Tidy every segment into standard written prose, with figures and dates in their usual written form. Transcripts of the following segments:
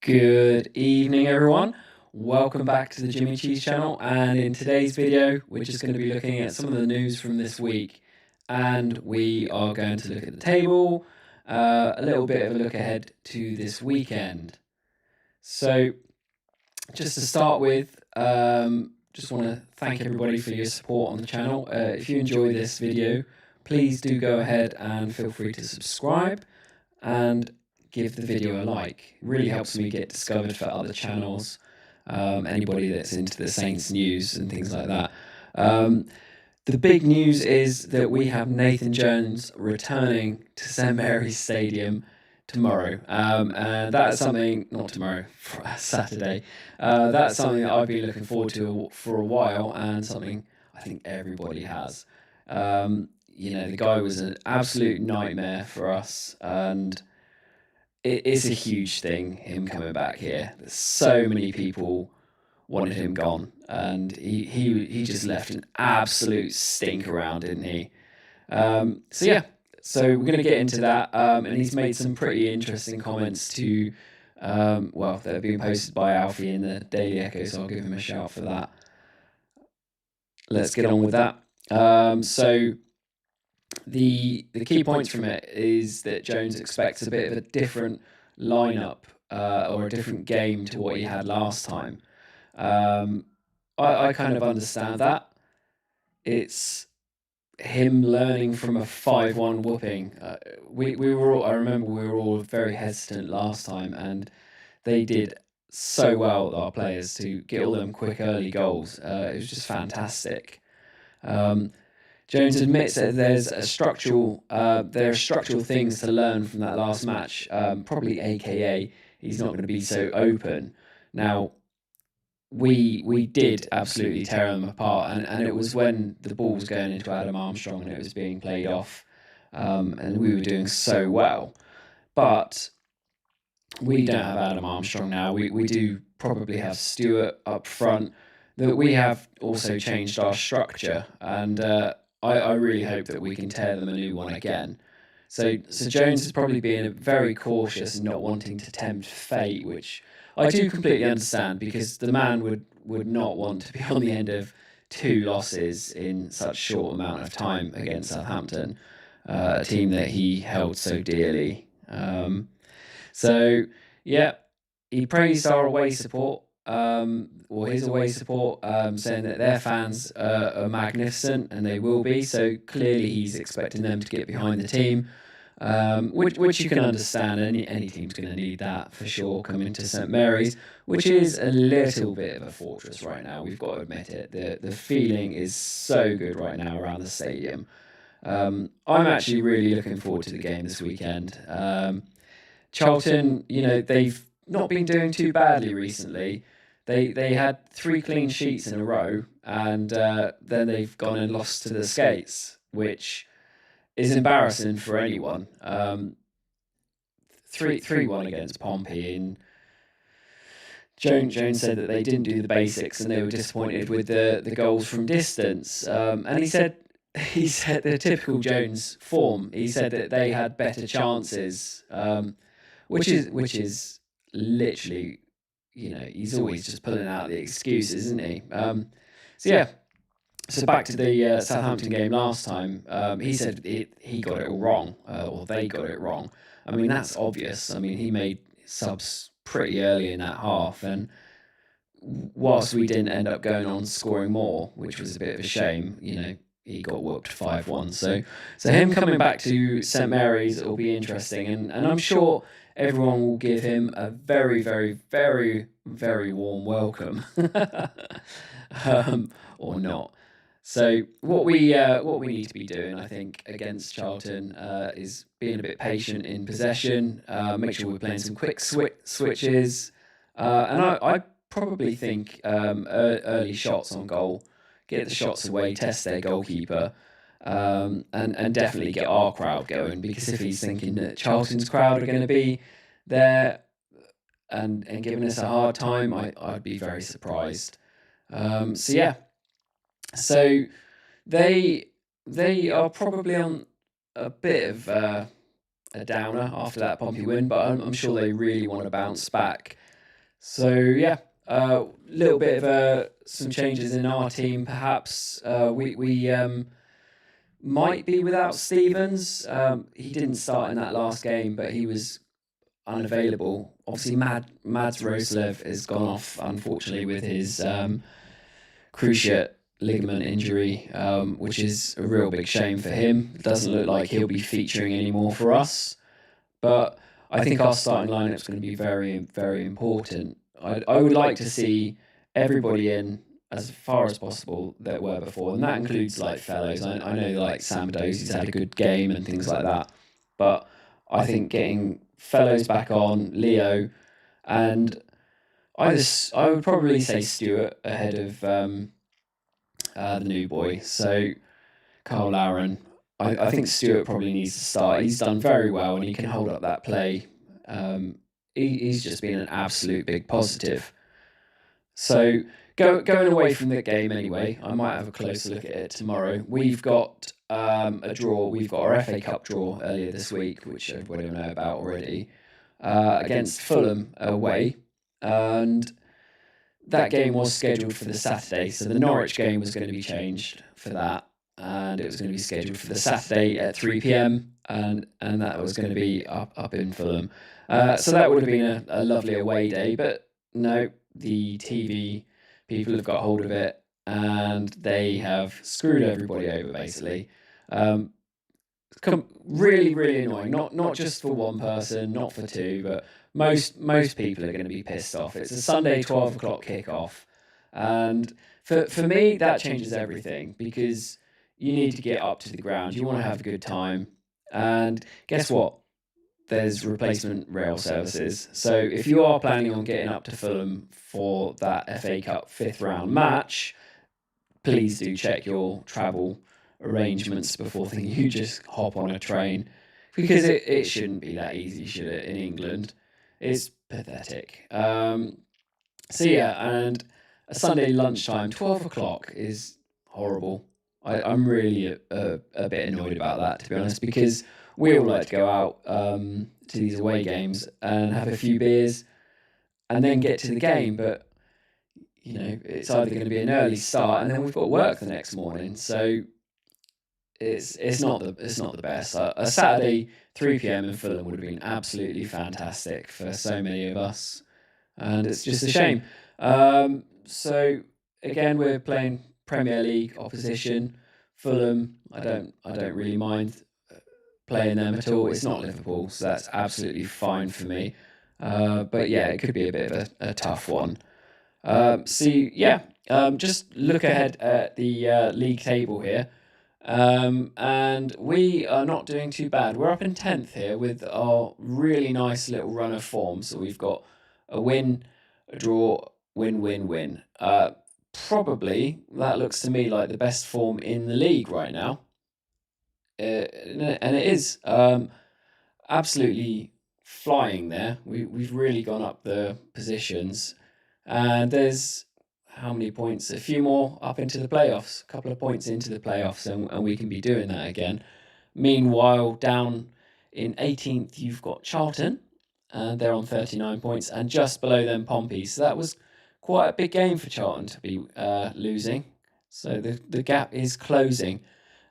Good evening, everyone. Welcome back to the Jimmy Cheese channel. And in today's video, we're just going to be looking at some of the news from this week. And we are going to look at the table, a little bit of a look ahead to this weekend. So, just to start with, just want to thank everybody for your support on the channel. If you enjoy this video, please do go ahead and feel free to subscribe and give the video a like. It really helps me get discovered for other channels, anybody that's into the Saints news and things like that. The big news is that we have Nathan Jones returning to St Mary's Stadium tomorrow, and that's something, not tomorrow, Saturday. That's something that I've been looking forward to for a while, and something I think everybody has. The guy was an absolute nightmare for us, and it's a huge thing, him coming back here. There's so many people wanted him gone, and he just left an absolute stink around, didn't he? So we're going to get into that, and he's made some pretty interesting comments to, that have been posted by Alfie in the Daily Echo, so I'll give him a shout for that. Let's get on with that. The key points from it is that Jones expects a bit of a different lineup or a different game to what he had last time. I kind of understand that. It's him learning from a 5-1 whooping. I remember we were all very hesitant last time, and they did so well, our players, to get all them quick early goals. It was just fantastic. Jones admits that there are structural things to learn from that last match, probably AKA he's not going to be so open. Now, we did absolutely tear them apart, and it was when the ball was going into Adam Armstrong and it was being played off, and we were doing so well. But we don't have Adam Armstrong now. We do probably have Stewart up front. That we have also changed our structure, and I really hope that we can tear them a new one again. So Jones is probably being very cautious and not wanting to tempt fate, which I do completely understand, because the man would not want to be on the end of 2 losses in such short amount of time against Southampton, a team that he held so dearly. He praised our away support. Or his away support, saying that their fans are magnificent, and they will be. So clearly he's expecting them to get behind the team, which you can understand. Any team's going to need that for sure coming to St Mary's, which is a little bit of a fortress right now. We've got to admit it. The feeling is so good right now around the stadium. I'm actually really looking forward to the game this weekend. Charlton, they've not been doing too badly recently. They had 3 clean sheets in a row, and then they've gone and lost to the Skates, which is embarrassing for anyone. 3-1 against Pompey, and Jones said that they didn't do the basics and they were disappointed with the goals from distance. And he said the typical Jones form. He said that they had better chances, which is literally, he's always just pulling out the excuses, isn't he? So back to the Southampton game last time, he said he got it all wrong, or they got it wrong. I mean, that's obvious. I mean, he made subs pretty early in that half, and whilst we didn't end up going on scoring more, which was a bit of a shame, he got whooped 5-1. So him coming back to St Mary's will be interesting, and I'm sure everyone will give him a very, very, very, very warm welcome, or not. So what we need to be doing, I think, against Charlton is being a bit patient in possession. Make sure we're playing some quick switches, and I probably think early shots on goal, get the shots away, test their goalkeeper. And definitely get our crowd going, because if he's thinking that Charlton's crowd are going to be there and giving us a hard time, I'd be very surprised. So they are probably on a bit of a downer after that Pompey win, but I'm sure they really want to bounce back. So yeah, a little bit of some changes in our team. Perhaps we might be without Stevens. He didn't start in that last game, but he was unavailable. Obviously, Mads Roslev has gone off, unfortunately, with his cruciate ligament injury, which is a real big shame for him. It doesn't look like he'll be featuring anymore for us. But I think our starting lineup is going to be very, very important. I would like to see everybody in as far as possible that were before, and that includes like fellows. I know like Sam Dosey's had a good game and things like that, but I think getting fellows back on, Leo, and I would probably say Stuart ahead of the new boy. So Carl Aaron. I think Stuart probably needs to start. He's done very well and he can hold up that play. He's just been an absolute big positive. So going away from the game anyway, I might have a closer look at it tomorrow. We've got a draw. We've got our FA Cup draw earlier this week, which everybody will know about already, against Fulham away. And that game was scheduled for the Saturday, so the Norwich game was going to be changed for that, and it was going to be scheduled for the Saturday at 3 p.m. and that was going to be up in Fulham. So that would have been a lovely away day, but no, the TV people have got hold of it and they have screwed everybody over basically. Really, really annoying. Not just for one person, not for two, but most people are going to be pissed off. It's a Sunday 12 o'clock kickoff, and for me that changes everything because you need to get up to the ground. You want to have a good time, and guess what? There's replacement rail services. So if you are planning on getting up to Fulham for that FA Cup 5th round match, please do check your travel arrangements before thinking you just hop on a train, because it shouldn't be that easy, should it, in England? It's pathetic. So yeah, and a Sunday lunchtime, 12 o'clock is horrible. I'm really a bit annoyed about that, to be honest, because we all like to go out to these away games and have a few beers and then get to the game, but you know, it's either going to be an early start and then we've got work the next morning. So it's not the best. A Saturday 3 p.m. in Fulham would have been absolutely fantastic for so many of us, and it's just a shame. So again, we're playing Premier League opposition. Fulham, I don't really mind playing them at all. It's not Liverpool, so that's absolutely fine for me. But yeah, it could be a bit of a tough one. Just look ahead at the league table here. And we are not doing too bad. We're up in 10th here with our really nice little run of form. So we've got a win, a draw, win, win, win. Probably, that looks to me like the best form in the league right now. And it is absolutely flying there. We've really gone up the positions. And there's how many points? A few more up into the playoffs, a couple of points into the playoffs, and we can be doing that again. Meanwhile, down in 18th, you've got Charlton, and they're on 39 points, and just below them, Pompey. So that was quite a big game for Charlton to be losing. So the gap is closing.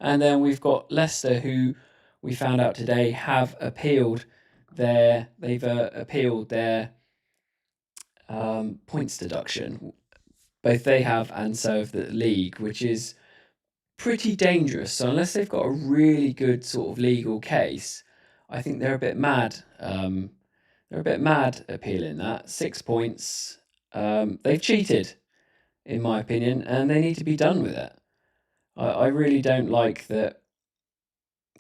And then we've got Leicester, who we found out today have appealed their points deduction. Both they have and so have the league, which is pretty dangerous. So unless they've got a really good sort of legal case, I think they're a bit mad. They're a bit mad appealing that. 6 points. They've cheated, in my opinion, and they need to be done with it. I really don't like that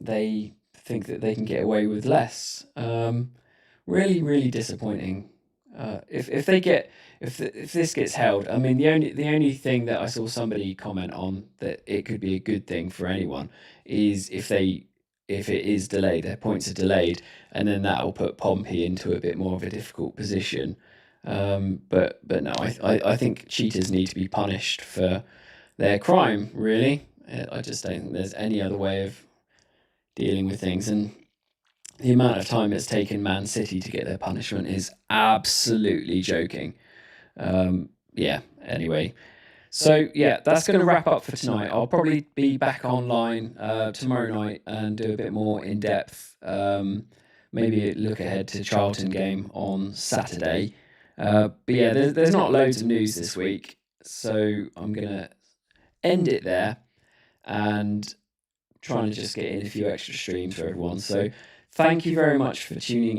they think that they can get away with less. Really, really disappointing. If this gets held, I mean, the only thing that I saw somebody comment on that it could be a good thing for anyone is if it is delayed, their points are delayed, and then that will put Pompey into a bit more of a difficult position. But no, I think cheaters need to be punished for their crime. Really, I just don't think there's any other way of dealing with things. And the amount of time it's taken Man City to get their punishment is absolutely joking. Anyway. So, that's going to wrap up for tonight. I'll probably be back online tomorrow night and do a bit more in-depth, maybe look ahead to Charlton game on Saturday. There's not loads of news this week, so I'm going to end it there and trying to just get in a few extra streams for everyone. So thank you very much for tuning in.